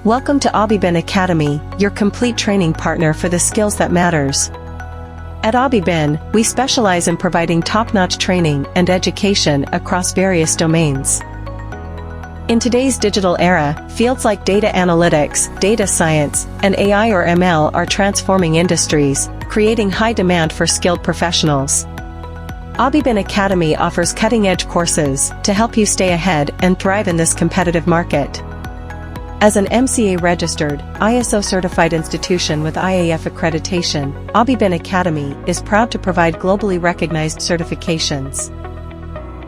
Welcome to AbiBin Academy, your complete training partner for the skills that matters. At AbiBin, we specialize in providing top-notch training and education across various domains. In today's digital era, fields like data analytics, data science, and AI or ML are transforming industries, creating high demand for skilled professionals. AbiBin Academy offers cutting-edge courses to help you stay ahead and thrive in this competitive market. As an MCA-registered, ISO-certified institution with IAF accreditation, AbiBin Academy is proud to provide globally recognized certifications.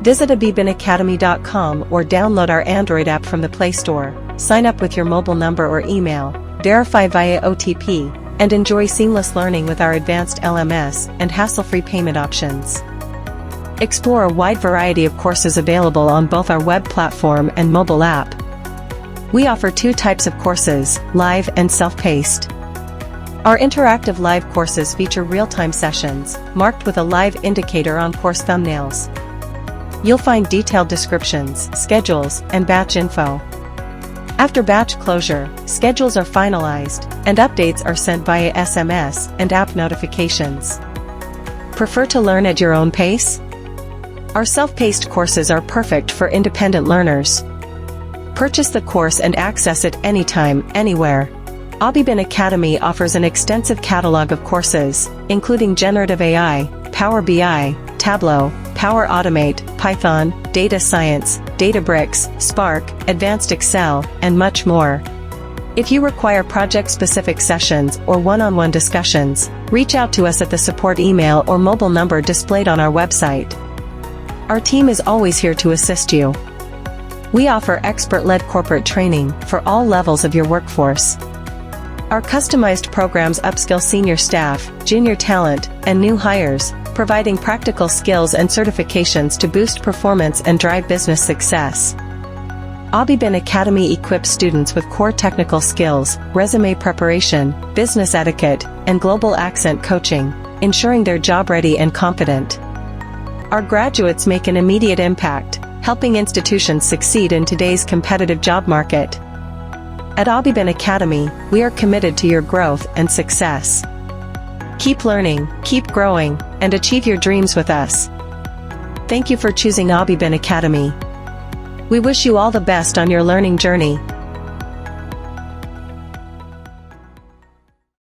Visit abibinacademy.com or download our Android app from the Play Store, sign up with your mobile number or email, verify via OTP, and enjoy seamless learning with our advanced LMS and hassle-free payment options. Explore a wide variety of courses available on both our web platform and mobile app. We offer two types of courses, live and self-paced. Our interactive live courses feature real-time sessions, marked with a live indicator on course thumbnails. You'll find detailed descriptions, schedules, and batch info. After batch closure, schedules are finalized, and updates are sent via SMS and app notifications. Prefer to learn at your own pace? Our self-paced courses are perfect for independent learners. Purchase the course and access it anytime, anywhere. AbiBin Academy offers an extensive catalog of courses, including Generative AI, Power BI, Tableau, Power Automate, Python, Data Science, Databricks, Spark, Advanced Excel, and much more. If you require project-specific sessions or one-on-one discussions, reach out to us at the support email or mobile number displayed on our website. Our team is always here to assist you. We offer expert-led corporate training for all levels of your workforce. Our customized programs upskill senior staff, junior talent, and new hires, providing practical skills and certifications to boost performance and drive business success. AbiBin Academy equips students with core technical skills, resume preparation, business etiquette, and global accent coaching, ensuring they're job-ready and confident. Our graduates make an immediate impact, helping institutions succeed in today's competitive job market. At AbiBin Academy, we are committed to your growth and success. Keep learning, keep growing, and achieve your dreams with us. Thank you for choosing AbiBin Academy. We wish you all the best on your learning journey.